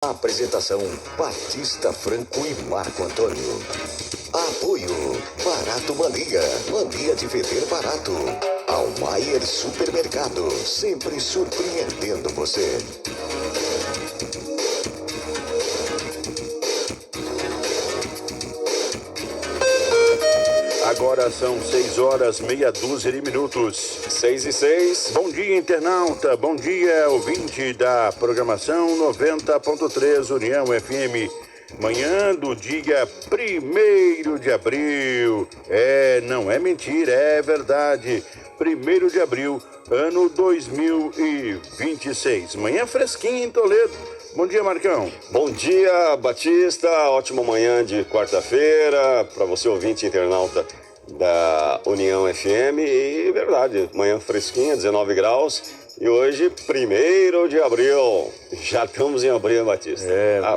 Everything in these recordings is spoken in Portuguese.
Apresentação: Batista Franco e Marco Antônio. Apoio: Barato Mania, mania de vender barato. Almaier Supermercado, sempre surpreendendo você. Agora são 6h meia-dúzia. 6:06. Bom dia, internauta. Bom dia, ouvinte da programação 90.3 União FM. Manhã do dia 1º de abril. Não é mentira, é verdade. 1º de abril, ano 2026. Manhã fresquinha em Toledo. Bom dia, Marcão. Bom dia, Batista. Ótima manhã de quarta-feira para você, ouvinte internauta da União FM. E verdade, manhã fresquinha, 19 graus. E hoje, 1º de abril. Já estamos em abril, Batista.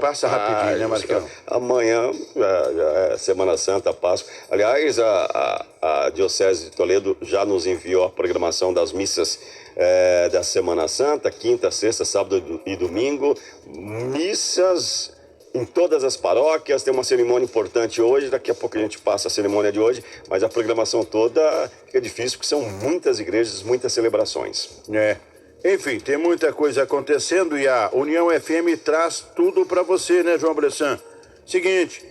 Passa rapidinho, né, Marcão? Amanhã já é Semana Santa, Páscoa. Aliás, a Diocese de Toledo já nos enviou a programação das missas da Semana Santa, quinta, sexta, sábado e domingo. Missas em todas as paróquias. Tem uma cerimônia importante hoje, daqui a pouco a gente passa a cerimônia de hoje, mas a programação toda fica difícil porque são muitas igrejas, muitas celebrações. Enfim, tem muita coisa acontecendo e a União FM traz tudo para você, né, João Bressan? Seguinte,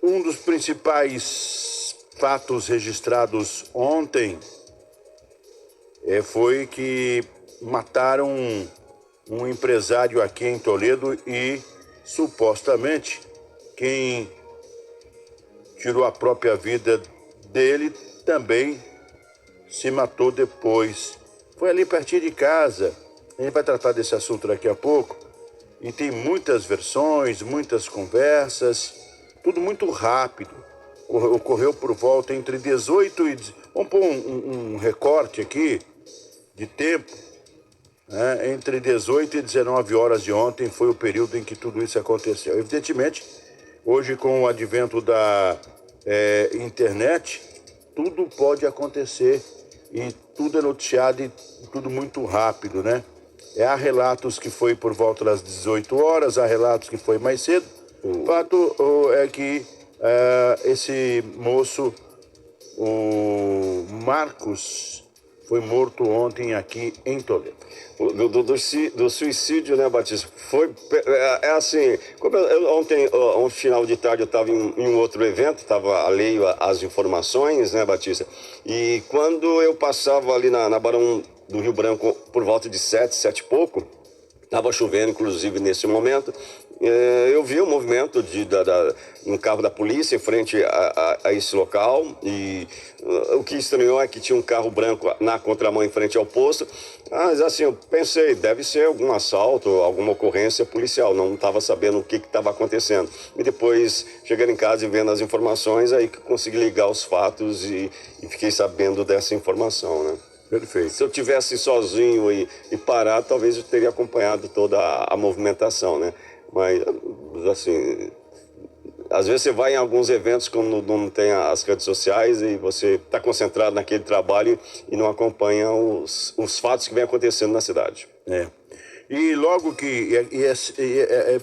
um dos principais fatos registrados ontem foi que mataram um empresário aqui em Toledo e supostamente quem tirou a própria vida dele também se matou depois. Foi ali pertinho de casa. A gente vai tratar desse assunto daqui a pouco. E tem muitas versões, muitas conversas, tudo muito rápido. Ocorreu por volta entre 18 e... Vamos pôr um recorte aqui de tempo. Entre 18 e 19 horas de ontem foi o período em que tudo isso aconteceu. Evidentemente, hoje com o advento da internet, tudo pode acontecer e tudo é noticiado e tudo muito rápido, né? Há relatos que foi por volta das 18 horas, há relatos que foi mais cedo. O fato é que esse moço, o Marcos, foi morto ontem aqui em Toledo. Do suicídio, né, Batista? Foi assim, como ontem, um final de tarde, eu estava em um outro evento, estava alheio às informações, né, Batista? E quando eu passava ali na Barão do Rio Branco por volta de 7 e pouco, estava chovendo, inclusive, nesse momento. Eu vi o movimento no carro da polícia em frente a esse local e o que estranhou é que tinha um carro branco na contramão em frente ao posto. Mas assim, eu pensei, deve ser algum assalto, alguma ocorrência policial, não estava sabendo o que estava acontecendo. E depois, chegando em casa e vendo as informações, aí que consegui ligar os fatos e fiquei sabendo dessa informação, né? Perfeito. Se eu tivesse sozinho e parado, talvez eu teria acompanhado toda a movimentação, né? Mas, assim, às vezes você vai em alguns eventos quando não tem as redes sociais e você está concentrado naquele trabalho e não acompanha os fatos que vem acontecendo na cidade. E logo que,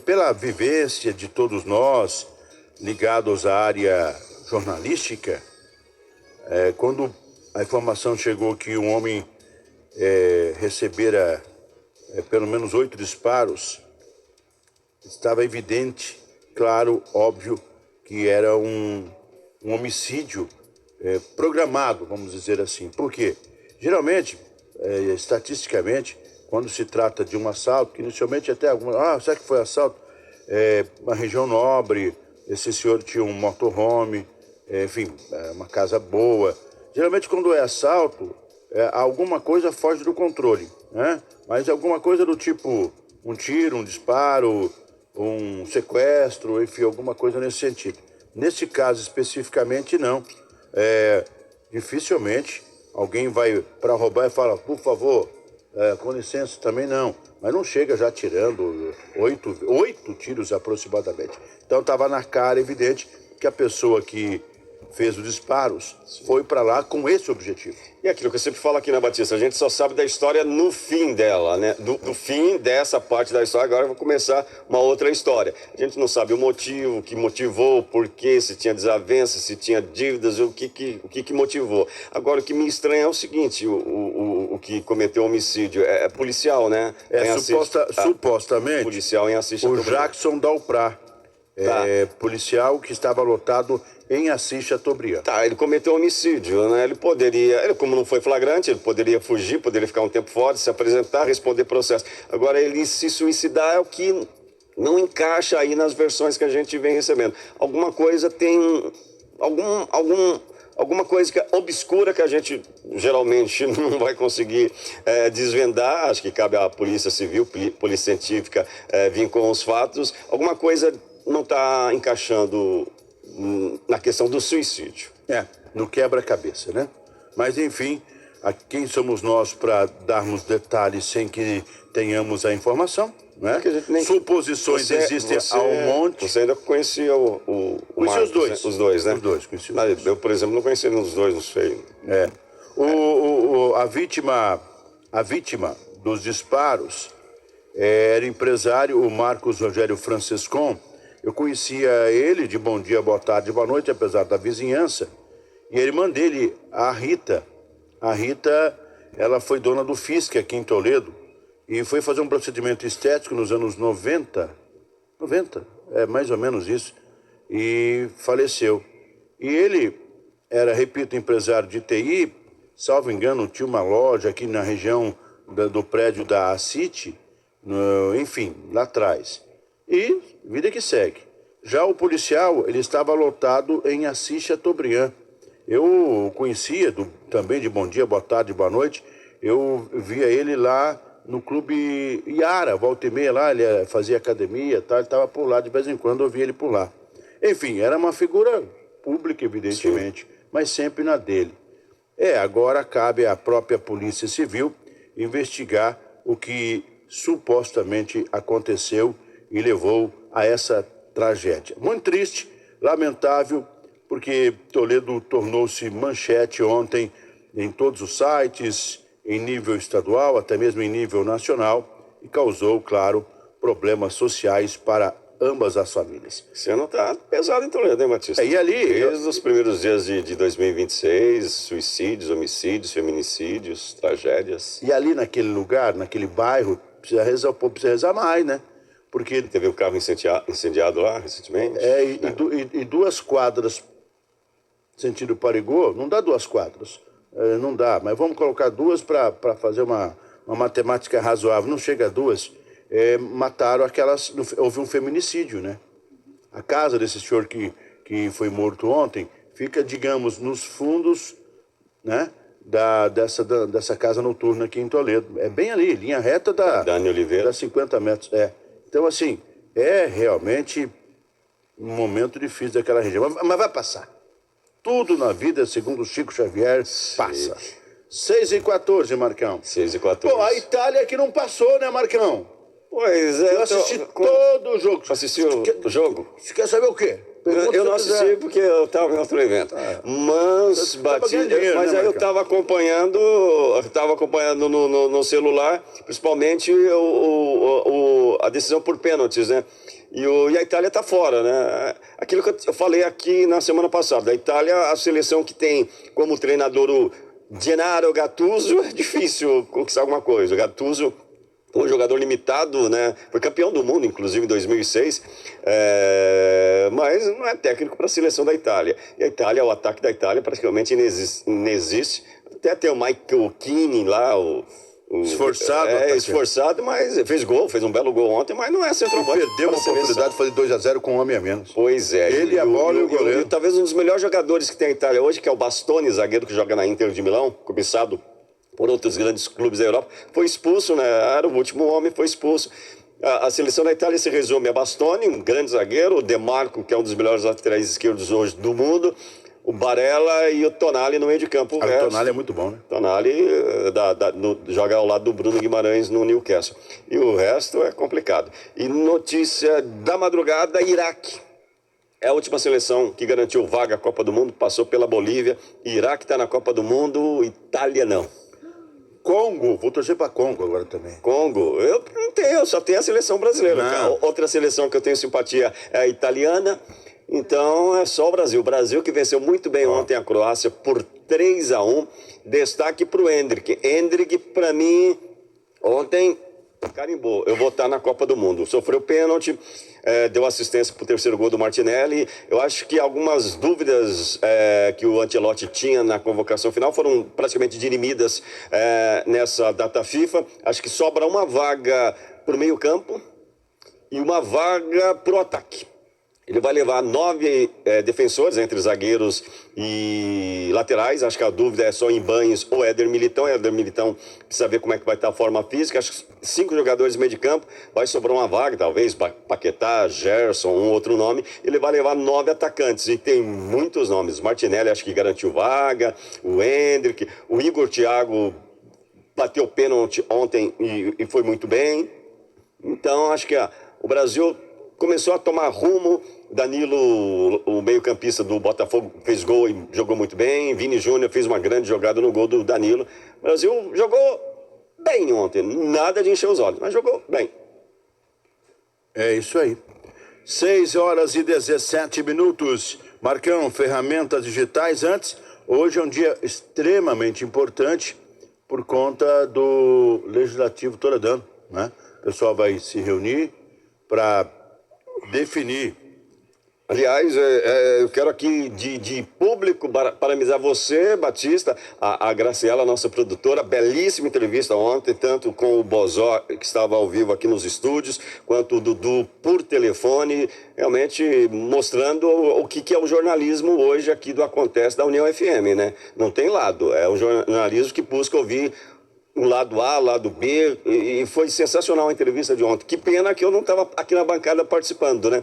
pela vivência de todos nós, ligados à área jornalística, quando a informação chegou que um homem recebera pelo menos 8 disparos, estava evidente, claro, óbvio, que era um homicídio programado, vamos dizer assim. Por quê? Geralmente, estatisticamente, quando se trata de um assalto, que inicialmente até algumas... será que foi assalto? Uma região nobre, esse senhor tinha um motorhome, enfim, uma casa boa. Geralmente, quando é assalto, alguma coisa foge do controle, né? Mas alguma coisa do tipo um tiro, um disparo, um sequestro, enfim, alguma coisa nesse sentido. Nesse caso especificamente, não. Dificilmente alguém vai para roubar e fala, por favor, com licença, também não. Mas não chega já tirando 8 tiros aproximadamente. Então estava na cara, evidente, que a pessoa que fez os disparos, foi para lá com esse objetivo. E aquilo que eu sempre falo aqui, né, Batista? A gente só sabe da história no fim dela, né? Do fim dessa parte da história. Agora vai começar uma outra história. A gente não sabe o motivo, o que motivou, o porquê, se tinha desavença, se tinha dívidas, o que motivou. Agora, o que me estranha é o seguinte, o que cometeu o homicídio é policial, né? Supostamente, policial em Assis o Chateaubriand. Jackson Dalprá, policial que estava lotado em Assis Chateaubriand. Tá, ele cometeu homicídio, né? Ele, como não foi flagrante, ele poderia fugir, poderia ficar um tempo fora, se apresentar, responder processo. Agora, ele se suicidar é o que não encaixa aí nas versões que a gente vem recebendo. Alguma coisa tem... Alguma coisa obscura que a gente geralmente não vai conseguir desvendar. Acho que cabe à Polícia Civil, Polícia Científica, vir com os fatos. Alguma coisa não está encaixando na questão do suicídio. No quebra-cabeça, né? Mas, enfim, quem somos nós para darmos detalhes sem que tenhamos a informação, né? Suposições existem ao monte. Você ainda conhecia o Marcos, os dois. Os dois, né? Os dois, conheci os dois. Eu, por exemplo, não conhecia os dois, não sei. A vítima dos disparos era empresário, o Marcos Rogério Francescon. Eu conhecia ele de bom dia, boa tarde, boa noite, apesar da vizinhança. E a irmã dele, a Rita. A Rita, ela foi dona do Fisk aqui em Toledo e foi fazer um procedimento estético nos anos 90, mais ou menos isso, e faleceu. E ele era, repito, empresário de TI, salvo engano, tinha uma loja aqui na região do prédio da City, enfim, lá atrás. E vida que segue. Já o policial, ele estava lotado em Assis Chateaubriand. Eu conhecia também de bom dia, boa tarde, boa noite. Eu via ele lá no clube Iara, volta e meia lá, ele fazia academia, tá? Ele estava por lá, de vez em quando eu via ele por lá. Enfim, era uma figura pública, evidentemente, mas sempre na dele. Agora cabe à própria Polícia Civil investigar o que supostamente aconteceu e levou a essa tragédia. Muito triste, lamentável, porque Toledo tornou-se manchete ontem em todos os sites, em nível estadual, até mesmo em nível nacional, e causou, claro, problemas sociais para ambas as famílias. Esse ano tá pesado em Toledo, hein, Batista? E ali... Desde os primeiros dias de 2026, suicídios, homicídios, feminicídios, tragédias. E ali naquele lugar, naquele bairro, precisa rezar mais, né? Porque teve um carro incendiado lá recentemente. E 2 quadras sentido Parigô, não dá 2 quadras. Não dá, mas vamos colocar 2 para fazer uma matemática razoável. Não chega a 2. Mataram aquelas... Houve um feminicídio, né? A casa desse senhor que foi morto ontem fica, digamos, nos fundos, né? Dessa casa noturna aqui em Toledo. É bem ali, linha reta Dani Oliveira. 50 metros. Então, assim, é realmente um momento difícil daquela região. Mas vai passar. Tudo na vida, segundo o Chico Xavier, passa. 6h14, Marcão. 6h14. Pô, a Itália que não passou, né, Marcão? Pois é. Eu assisti todo o jogo. Assistiu o jogo? Você quer saber o quê? Eu não assisti porque eu estava em outro evento. Mas aí eu estava acompanhando no celular, principalmente a decisão por pênaltis, né? E a Itália está fora, né? Aquilo que eu falei aqui na semana passada. A Itália, a seleção que tem como treinador o Gennaro Gattuso, é difícil conquistar alguma coisa. O Gattuso, um jogador limitado, né? Foi campeão do mundo, inclusive, em 2006. Mas não é técnico para a seleção da Itália. E a Itália, o ataque da Itália praticamente inexiste. Até tem o Michael Keane lá, esforçado. Esforçado, mas fez um belo gol ontem, mas não é centroavante. Perdeu uma oportunidade de fazer 2-0 com um homem a menos. Pois é. Ele, a bola e o goleiro. Talvez um dos melhores jogadores que tem a Itália hoje, que é o Bastoni, zagueiro que joga na Inter de Milão, cobiçado por outros grandes clubes da Europa, foi expulso, né? Era o último homem, foi expulso. A seleção da Itália se resume a Bastoni, um grande zagueiro, o De Marco, que é um dos melhores laterais esquerdos hoje do mundo, o Barella e o Tonali no meio de campo. O Tonali é muito bom, né? Tonali joga ao lado do Bruno Guimarães no Newcastle. E o resto é complicado. E notícia da madrugada, Iraque. É a última seleção que garantiu vaga à Copa do Mundo, passou pela Bolívia, Iraque está na Copa do Mundo, Itália não. Congo, vou torcer para Congo agora também. Congo, eu não tenho, eu só tenho a seleção brasileira. Não. Outra seleção que eu tenho simpatia é a italiana, então é só o Brasil. O Brasil que venceu muito bem ontem a Croácia por 3-1. Destaque para o Endrick. Endrick, para mim, ontem carimbou. Eu vou estar na Copa do Mundo. Sofreu pênalti, deu assistência para o terceiro gol do Martinelli. Eu acho que algumas dúvidas que o Ancelotti tinha na convocação final foram praticamente dirimidas nessa data FIFA. Acho que sobra uma vaga para o meio-campo e uma vaga para o ataque. Ele vai levar 9 defensores, entre zagueiros e laterais. Acho que a dúvida é só em Banhos ou Éder Militão. Éder Militão precisa ver como é que vai estar a forma física. Acho que 5 jogadores de meio de campo. Vai sobrar uma vaga, talvez, Paquetá, Gerson, um outro nome. Ele vai levar 9 atacantes. E tem muitos nomes. Martinelli, acho que garantiu vaga. O Endrick. O Igor Thiago bateu pênalti ontem e foi muito bem. Então, acho que o Brasil começou a tomar rumo. Danilo, o meio-campista do Botafogo, fez gol e jogou muito bem. Vini Júnior fez uma grande jogada no gol do Danilo. O Brasil jogou bem ontem. Nada de encher os olhos, mas jogou bem. É isso aí. 6h17. Marcão, ferramentas digitais antes. Hoje é um dia extremamente importante por conta do Legislativo Toledano, né? O pessoal vai se reunir para definir. Aliás, eu quero aqui de público parabenizar você, Batista, a Graciela, nossa produtora, belíssima entrevista ontem, tanto com o Bozó, que estava ao vivo aqui nos estúdios, quanto o Dudu por telefone, realmente mostrando o que é o jornalismo hoje aqui do Acontece da União FM, né? Não tem lado, é um jornalismo que busca ouvir o lado A, o lado B, e foi sensacional a entrevista de ontem. Que pena que eu não estava aqui na bancada participando, né?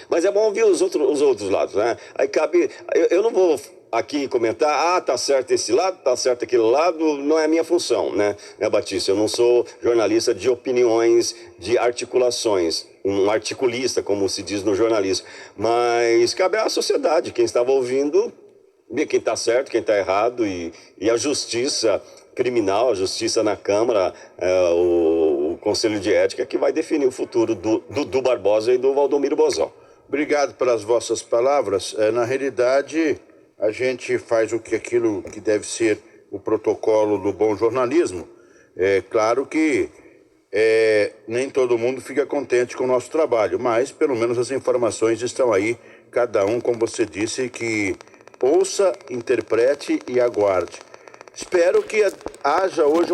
Mas é bom ouvir os outros lados, né? Aí cabe... Eu não vou aqui comentar, tá certo esse lado, tá certo aquele lado, não é a minha função, né, Batista? Eu não sou jornalista de opiniões, de articulações, um articulista, como se diz no jornalismo. Mas cabe à sociedade, quem estava ouvindo, ver quem tá certo, quem tá errado, e a justiça criminal, a justiça na Câmara, o Conselho de Ética, que vai definir o futuro do Dudu Barbosa e do Valdomiro Bozó. Obrigado pelas vossas palavras. Na realidade, a gente faz aquilo que deve ser o protocolo do bom jornalismo. É claro que nem todo mundo fica contente com o nosso trabalho, mas pelo menos as informações estão aí, cada um, como você disse, que ouça, interprete e aguarde. Espero que haja hoje